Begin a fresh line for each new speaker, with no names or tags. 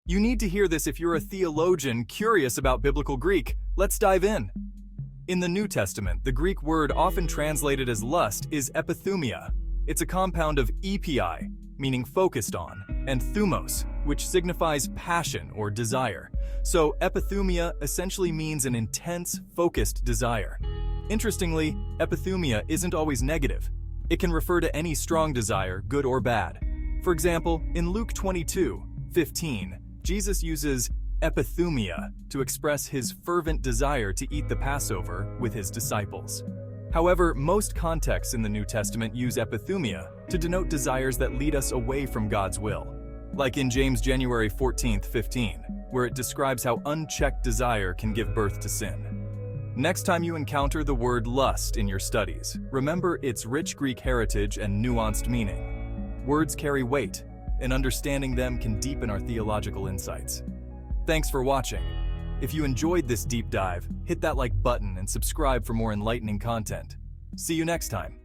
You need to hear this if you're a theologian curious about biblical Greek. Let's dive in. In the New Testament, the Greek word often translated as lust is epithumia. It's a compound of epi, meaning focused on, and thumos, which signifies passion or desire. So epithumia essentially means an intense, focused desire. Interestingly, epithumia isn't always negative. It can refer to any strong desire, good or bad. For example, in Luke 22:15, Jesus uses epithumia to express his fervent desire to eat the Passover with his disciples. However, most contexts in the New Testament use epithumia to denote desires that lead us away from God's will, like in James January 14:15, where it describes how unchecked desire can give birth to sin. Next time you encounter the word lust in your studies, remember its rich Greek heritage and nuanced meaning. Words carry weight, and understanding them can deepen our theological insights. Thanks for watching. If you enjoyed this deep dive, hit that like button and subscribe for more enlightening content. See you next time.